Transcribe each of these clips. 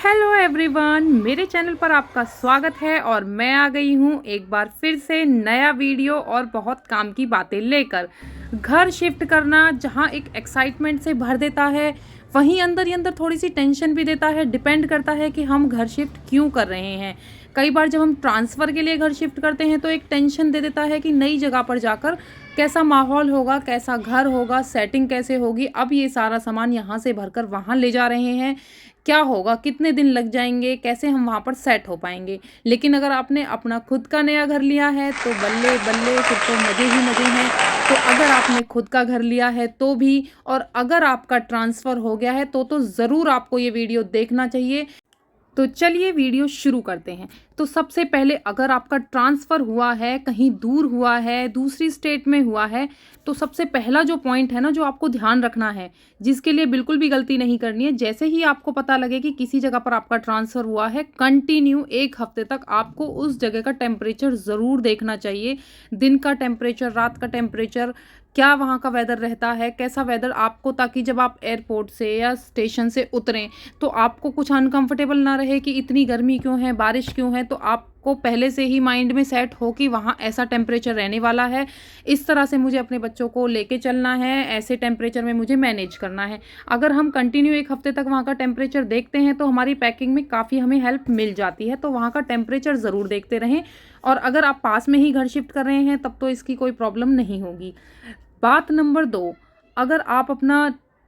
Hello everyone, मेरे channel पर आपका स्वागत है और मैं आ गई हूँ एक बार फिर से नया वीडियो और बहुत काम की बातें लेकर। घर शिफ्ट करना जहाँ एक एक्साइटमेंट से भर देता है, वहीं अंदर ही अंदर थोड़ी सी टेंशन भी देता है। डिपेंड करता है कि हम घर शिफ्ट क्यों कर रहे हैं। कई बार जब हम ट्रांसफ़र के लिए घर शिफ्ट करते हैं तो एक टेंशन दे देता है कि नई जगह पर जाकर कैसा माहौल होगा, कैसा घर होगा, सेटिंग कैसे होगी। अब ये सारा सामान यहाँ से भरकर वहाँ ले जा रहे हैं, क्या होगा, कितने दिन लग जाएंगे, कैसे हम वहाँ पर सेट हो पाएंगे। लेकिन अगर आपने अपना खुद का नया घर लिया है तो बल्ले बल्ले, फिर तो मज़े ही मज़े हैं। तो अगर आपने खुद का घर लिया है तो भी, और अगर आपका ट्रांसफ़र हो गया है तो ज़रूर आपको ये वीडियो देखना चाहिए। तो चलिए वीडियो शुरू करते हैं। तो सबसे पहले, अगर आपका ट्रांसफ़र हुआ है, कहीं दूर हुआ है, दूसरी स्टेट में हुआ है, तो सबसे पहला जो पॉइंट है ना, जो आपको ध्यान रखना है, जिसके लिए बिल्कुल भी गलती नहीं करनी है। जैसे ही आपको पता लगे कि किसी जगह पर आपका ट्रांसफ़र हुआ है, कंटिन्यू 1 हफ्ते तक आपको उस जगह का टेम्परेचर ज़रूर देखना चाहिए। दिन का टेम्परेचर, रात का टेम्परेचर, क्या वहाँ का वेदर रहता है, कैसा वेदर आपको, ताकि जब आप एयरपोर्ट से या स्टेशन से उतरें तो आपको कुछ अनकंफर्टेबल ना रहे कि इतनी गर्मी क्यों है, बारिश क्यों है। तो आपको पहले से ही माइंड में सेट हो कि वहाँ ऐसा टेम्परेचर रहने वाला है, इस तरह से मुझे अपने बच्चों को लेके चलना है, ऐसे टेम्परेचर में मुझे मैनेज करना है। अगर हम कंटिन्यू 1 हफ्ते तक वहाँ का टेम्परेचर देखते हैं तो हमारी पैकिंग में काफ़ी हमें हेल्प मिल जाती है। तो वहाँ का टेम्परेचर ज़रूर देखते रहें। और अगर आप पास में ही घर शिफ्ट कर रहे हैं तब तो इसकी कोई प्रॉब्लम नहीं होगी। बात नंबर 2, अगर आप अपना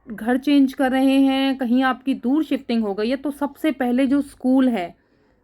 घर चेंज कर रहे हैं, कहीं आपकी दूर शिफ्टिंग हो गई है, तो सबसे पहले जो स्कूल है,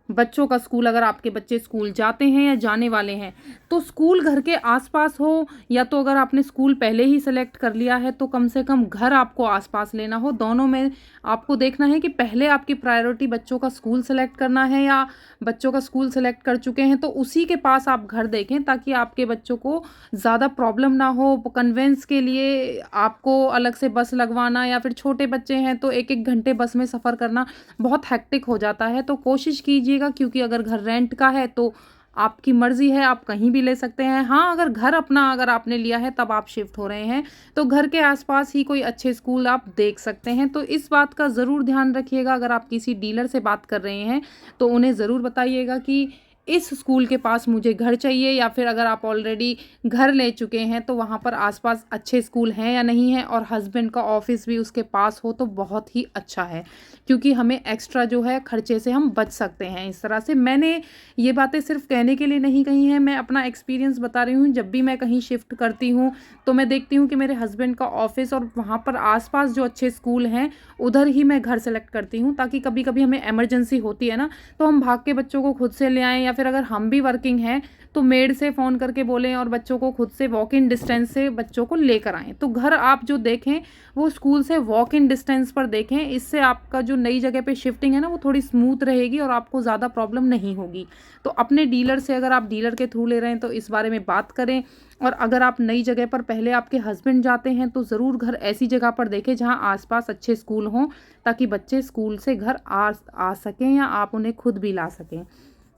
बच्चों का स्कूल, अगर आपके बच्चे स्कूल जाते हैं या जाने वाले हैं, तो स्कूल घर के आसपास हो, या तो अगर आपने स्कूल पहले ही सेलेक्ट कर लिया है तो कम से कम घर आपको आसपास लेना हो। दोनों में आपको देखना है कि पहले आपकी प्रायोरिटी बच्चों का स्कूल सेलेक्ट करना है, या बच्चों का स्कूल सेलेक्ट कर चुके हैं तो उसी के पास आप घर देखें, ताकि आपके बच्चों को ज़्यादा प्रॉब्लम ना हो। कन्वेंस के लिए आपको अलग से बस लगवाना, या फिर छोटे बच्चे हैं तो 1-1 घंटे बस में सफ़र करना बहुत हेक्टिक हो जाता है। तो कोशिश कीजिएगा, क्योंकि अगर घर रेंट का है तो आपकी मर्ज़ी है, आप कहीं भी ले सकते हैं। हाँ, अगर घर अपना अगर आपने लिया है तब आप शिफ्ट हो रहे हैं तो घर के आसपास ही कोई अच्छे स्कूल आप देख सकते हैं। तो इस बात का ज़रूर ध्यान रखिएगा। अगर आप किसी डीलर से बात कर रहे हैं तो उन्हें ज़रूर बताइएगा कि इस स्कूल के पास मुझे घर चाहिए, या फिर अगर आप ऑलरेडी घर ले चुके हैं तो वहाँ पर आसपास अच्छे स्कूल हैं या नहीं हैं, और हस्बैंड का ऑफिस भी उसके पास हो तो बहुत ही अच्छा है, क्योंकि हमें एक्स्ट्रा जो है खर्चे से हम बच सकते हैं। इस तरह से मैंने ये बातें सिर्फ कहने के लिए नहीं कही हैं, मैं अपना एक्सपीरियंस बता रही हूँ। जब भी मैं कहीं शिफ्ट करती हूँ तो मैं देखती हूँ कि मेरे हस्बैंड का ऑफिस और वहाँ पर आसपास जो अच्छे स्कूल हैं उधर ही मैं घर सेलेक्ट करती हूँ, ताकि कभी कभी हमें इमरजेंसी होती है ना, तो हम भाग के बच्चों को खुद से ले आएँ, या फिर अगर हम भी वर्किंग हैं तो मेड से फ़ोन करके बोलें और बच्चों को खुद से वॉक इन डिस्टेंस से बच्चों को लेकर आएँ। तो घर आप जो देखें वो स्कूल से वॉक इन डिस्टेंस पर देखें। इससे आपका जो नई जगह पे शिफ्टिंग है ना, वो थोड़ी स्मूथ रहेगी और आपको ज़्यादा प्रॉब्लम नहीं होगी। तो अपने डीलर से, अगर आप डीलर के थ्रू ले रहे हैं तो इस बारे में बात करें। और अगर आप नई जगह पर पहले आपके हस्बैंड जाते हैं तो ज़रूर घर ऐसी जगह पर देखें जहाँ आसपास अच्छे स्कूल हों, ताकि बच्चे स्कूल से घर आ सकें, या आप उन्हें खुद भी ला सकें।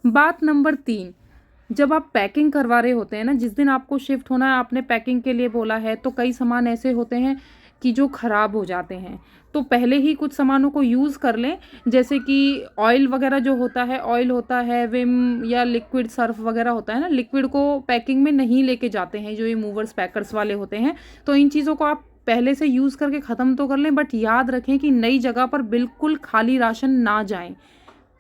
बात नंबर 3, जब आप पैकिंग करवा रहे होते हैं ना, जिस दिन आपको शिफ्ट होना है, आपने पैकिंग के लिए बोला है, तो कई सामान ऐसे होते हैं कि जो ख़राब हो जाते हैं। तो पहले ही कुछ सामानों को यूज़ कर लें, जैसे कि ऑयल वगैरह जो होता है, ऑयल होता है, विम या लिक्विड सर्फ वगैरह होता है ना, लिक्विड को पैकिंग में नहीं लेके जाते हैं जो ये मूवर्स पैकर्स वाले होते हैं। तो इन चीज़ों को आप पहले से यूज़ करके ख़त्म तो कर लें, बट याद रखें कि नई जगह पर बिल्कुल खाली राशन ना जाएँ।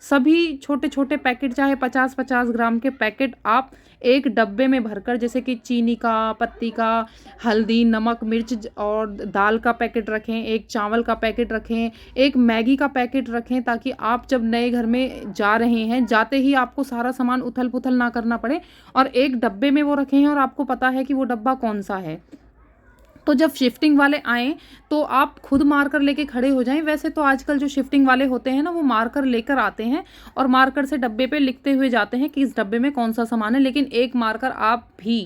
सभी छोटे-छोटे पैकेट, चाहे 50-50 ग्राम के पैकेट, आप एक डब्बे में भरकर, जैसे कि चीनी का, पत्ती का, हल्दी, नमक, मिर्च और दाल का पैकेट रखें, एक चावल का पैकेट रखें, एक मैगी का पैकेट रखें, ताकि आप जब नए घर में जा रहे हैं, जाते ही आपको सारा सामान उथल-पुथल ना करना पड़े, और एक डब्बे में वो रखें हैं और आपको पता है कि वो डब्बा कौन-सा है। तो जब शिफ्टिंग वाले आएँ तो आप खुद मार्कर लेके खड़े हो जाएँ। वैसे तो आजकल जो शिफ्टिंग वाले होते हैं ना, वो मार्कर लेकर आते हैं और मार्कर से डब्बे पे लिखते हुए जाते हैं कि इस डब्बे में कौन-सा सामान है। लेकिन एक मार्कर आप भी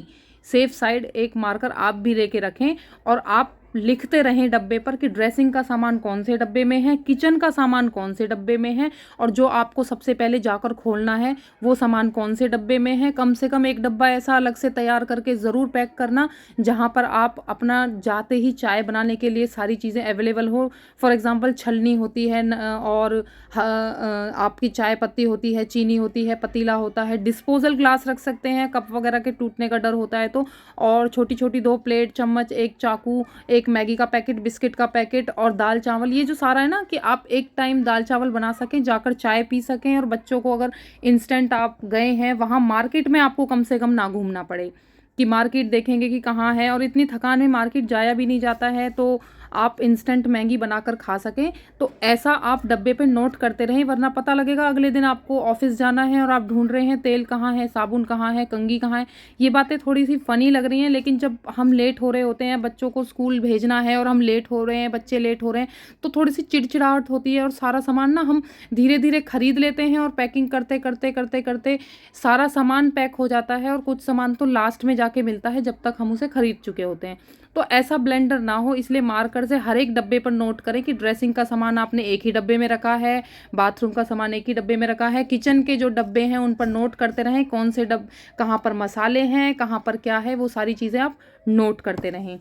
सेफ साइड, एक मार्कर आप भी लेके रखें, और आप लिखते रहें डब्बे पर कि ड्रेसिंग का सामान कौन से डब्बे में है, किचन का सामान कौन से डब्बे में है, और जो आपको सबसे पहले जाकर खोलना है वो सामान कौन से डब्बे में है। कम से कम एक डब्बा ऐसा अलग से तैयार करके ज़रूर पैक करना जहाँ पर आप अपना जाते ही चाय बनाने के लिए सारी चीज़ें अवेलेबल हो। फॉर एग्ज़ाम्पल छलनी होती है और आपकी चाय पत्ती होती है, चीनी होती है, पतीला होता है, डिस्पोजल ग्लास रख सकते हैं, कप वगैरह के टूटने का डर होता है तो, और छोटी छोटी 2 प्लेट, चम्मच, एक चाकू, एक मैगी का पैकेट, बिस्किट का पैकेट और दाल चावल। ये जो सारा है ना कि आप एक टाइम दाल चावल बना सकें, जाकर चाय पी सकें, और बच्चों को अगर इंस्टेंट आप गए हैं वहाँ मार्केट में आपको कम से कम ना घूमना पड़े कि मार्केट देखेंगे कि कहाँ है, और इतनी थकान में मार्केट जाया भी नहीं जाता है तो आप इंस्टेंट मैगी बनाकर खा सकें। तो ऐसा आप डब्बे पे नोट करते रहें, वरना पता लगेगा अगले दिन आपको ऑफिस जाना है और आप ढूंढ रहे हैं तेल कहाँ है, साबुन कहाँ है, कंघी कहाँ है। ये बातें थोड़ी सी फ़नी लग रही हैं, लेकिन जब हम लेट हो रहे होते हैं, बच्चों को स्कूल भेजना है और हम लेट हो रहे हैं, बच्चे लेट हो रहे हैं, तो थोड़ी सी चिड़चिड़ाहट होती है और सारा सामान ना हम धीरे धीरे खरीद लेते हैं और पैकिंग करते करते करते करते सारा सामान पैक हो जाता है, और कुछ सामान तो लास्ट में जाके मिलता है जब तक हम उसे खरीद चुके होते हैं। तो ऐसा ब्लेंडर ना हो, इसलिए मार्कर से हर एक डब्बे पर नोट करें कि ड्रेसिंग का सामान आपने एक ही डब्बे में रखा है, बाथरूम का सामान एक ही डब्बे में रखा है, किचन के जो डब्बे हैं उन पर नोट करते रहें कौन से कहाँ पर मसाले हैं, कहाँ पर क्या है, वो सारी चीज़ें आप नोट करते रहें।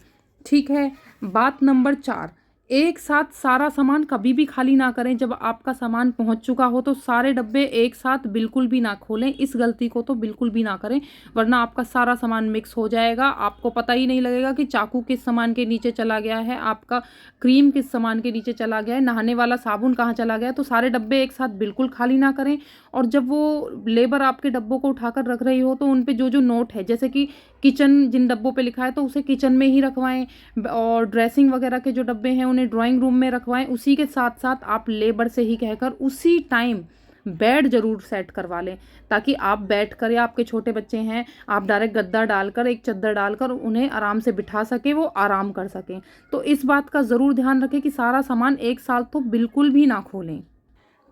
ठीक है। बात नंबर 4, एक साथ सारा सामान कभी भी खाली ना करें। जब आपका सामान पहुंच चुका हो तो सारे डब्बे एक साथ बिल्कुल भी ना खोलें, इस गलती को तो बिल्कुल भी ना करें, वरना आपका सारा सामान मिक्स हो जाएगा, आपको पता ही नहीं लगेगा कि चाकू किस सामान के नीचे चला गया है, आपका क्रीम किस सामान के नीचे चला गया है, नहाने वाला साबुन कहाँ चला गया है। तो सारे डब्बे एक साथ बिल्कुल खाली ना करें, और जब वो लेबर आपके डब्बों को उठाकर रख रही हो तो उन पे जो जो नोट है, जैसे कि किचन जिन डब्बों पे लिखा है तो उसे किचन में ही रखवाएं, और ड्रेसिंग वगैरह के जो डब्बे हैं उन्हें ड्राइंग रूम में रखवाएं। उसी के साथ साथ आप लेबर से ही कहकर उसी टाइम बेड जरूर सेट करवा लें, ताकि आप बैठ कर, या आपके छोटे बच्चे हैं आप डायरेक्ट गद्दा डालकर, एक चद्दर डालकर उन्हें आराम से बिठा सके, वो आराम कर सकें। तो इस बात का ज़रूर ध्यान रखें कि सारा सामान एक साथ तो बिल्कुल भी ना खोलें।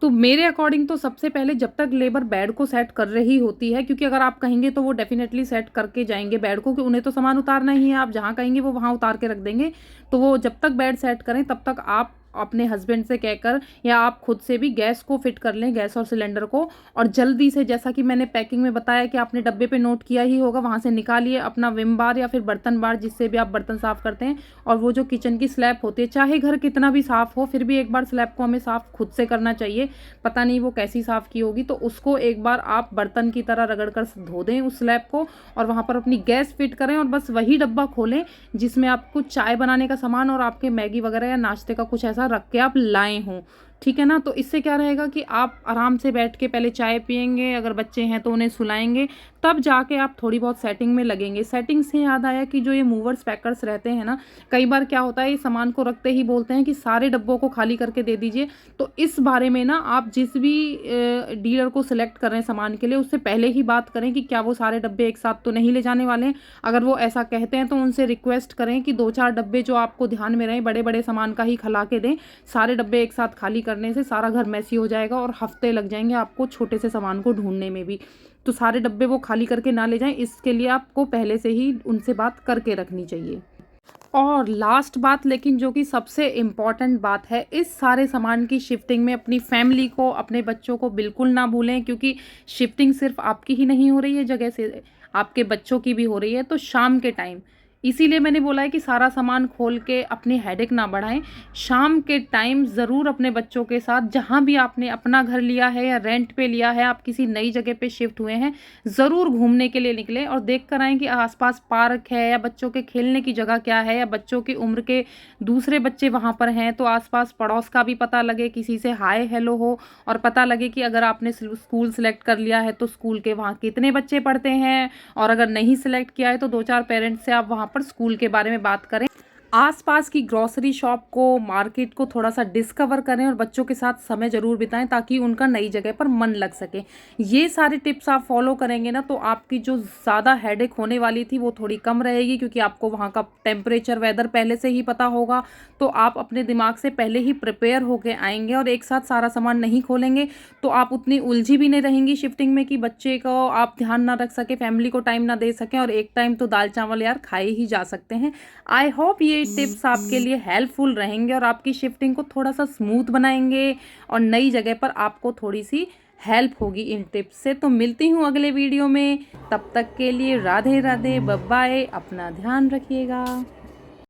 तो मेरे अकॉर्डिंग तो सबसे पहले जब तक लेबर बेड को सेट कर रही होती है, क्योंकि अगर आप कहेंगे तो वो डेफिनेटली सेट करके जाएंगे बेड को, कि उन्हें तो सामान उतारना ही है, आप जहाँ कहेंगे वो वहाँ उतार के रख देंगे। तो वो जब तक बेड सेट करें तब तक आप अपने हस्बैंड से कहकर या आप खुद से भी गैस को फिट कर लें, गैस और सिलेंडर को, और जल्दी से, जैसा कि मैंने पैकिंग में बताया कि आपने डब्बे पे नोट किया ही होगा, वहाँ से निकालिए अपना विम बार या फिर बर्तन बार, जिससे भी आप बर्तन साफ़ करते हैं, और वो जो किचन की स्लैब होती है, चाहे घर कितना भी साफ़ हो फिर भी एक बार स्लैब को हमें साफ़ खुद से करना चाहिए, पता नहीं वो कैसी साफ़ की होगी। तो उसको एक बार आप बर्तन की तरह रगड़ कर धो दें उस स्लैब को, और वहाँ पर अपनी गैस फिट करें, और बस वही डब्बा खोलें जिसमें आपको चाय बनाने का सामान और आपके मैगी वगैरह या नाश्ते का कुछ ऐसा रख के आप लाए हों। ठीक है ना। तो इससे क्या रहेगा कि आप आराम से बैठ के पहले चाय पियेंगे, अगर बच्चे हैं तो उन्हें सुलाएंगे, तब जाके आप थोड़ी बहुत सेटिंग में लगेंगे। सेटिंग से याद आया कि जो ये मूवर्स पैकर्स रहते हैं ना, कई बार क्या होता है, ये सामान को रखते ही बोलते हैं कि सारे डब्बों को खाली करके दे दीजिए। तो इस बारे में ना आप जिस भी डीलर को सिलेक्ट कर रहे हैं सामान के लिए, उससे पहले ही बात करें कि क्या वो सारे डब्बे एक साथ तो नहीं ले जाने वाले हैं। अगर वो ऐसा कहते हैं तो उनसे रिक्वेस्ट करें कि 2-4 डब्बे जो आपको ध्यान में रहें, बड़े बड़े सामान का ही खला के दें। सारे डब्बे एक साथ खाली करने से सारा घर मैसी हो जाएगा और हफ्ते लग जाएंगे आपको छोटे से सामान को ढूंढने में भी। तो सारे डब्बे वो खाली करके ना ले जाएं, इसके लिए आपको पहले से ही उनसे बात करके रखनी चाहिए। और लास्ट बात, लेकिन जो कि सबसे इम्पॉर्टेंट बात है, इस सारे सामान की शिफ्टिंग में अपनी फैमिली को, अपने बच्चों को बिल्कुल ना भूलें, क्योंकि शिफ्टिंग सिर्फ आपकी ही नहीं हो रही है जगह से, आपके बच्चों की भी हो रही है। तो शाम के टाइम, इसीलिए मैंने बोला है कि सारा सामान खोल के अपनी हेडेक ना बढ़ाएं। शाम के टाइम ज़रूर अपने बच्चों के साथ, जहाँ भी आपने अपना घर लिया है या रेंट पे लिया है, आप किसी नई जगह पे शिफ्ट हुए हैं, ज़रूर घूमने के लिए निकलें और देख कर आएँ कि आसपास पार्क है या बच्चों के खेलने की जगह क्या है, या बच्चों की उम्र के दूसरे बच्चे वहाँ पर हैं तो आसपास पड़ोस का भी पता लगे, किसी से हाय हेलो हो, और पता लगे कि अगर आपने स्कूल सेलेक्ट कर लिया है तो स्कूल के वहाँ कितने बच्चे पढ़ते हैं, और अगर नहीं सेलेक्ट किया है तो 2-4 पेरेंट्स से आप वहाँ पर स्कूल के बारे में बात करें। आसपास की ग्रोसरी शॉप को, मार्केट को थोड़ा सा डिस्कवर करें और बच्चों के साथ समय ज़रूर बिताएं, ताकि उनका नई जगह पर मन लग सके। ये सारे टिप्स आप फॉलो करेंगे ना, तो आपकी जो ज़्यादा हेडेक होने वाली थी वो थोड़ी कम रहेगी, क्योंकि आपको वहाँ का टेम्परेचर, वेदर पहले से ही पता होगा। तो आप अपने दिमाग से पहले ही प्रिपेयर होके आएंगे, और एक साथ सारा सामान नहीं खोलेंगे तो आप उतनी उलझी भी नहीं रहेंगी शिफ्टिंग में कि बच्चे को आप ध्यान ना रख सके, फैमिली को टाइम ना दे सकें, और एक टाइम तो दाल चावल यार खाए ही जा सकते हैं। आई होप ये ये टिप्स आपके लिए हेल्पफुल रहेंगे और आपकी शिफ्टिंग को थोड़ा सा स्मूथ बनाएंगे और नई जगह पर आपको थोड़ी सी हेल्प होगी इन टिप्स से। तो मिलती हूँ अगले वीडियो में, तब तक के लिए राधे राधे, बाय बाय, अपना ध्यान रखिएगा।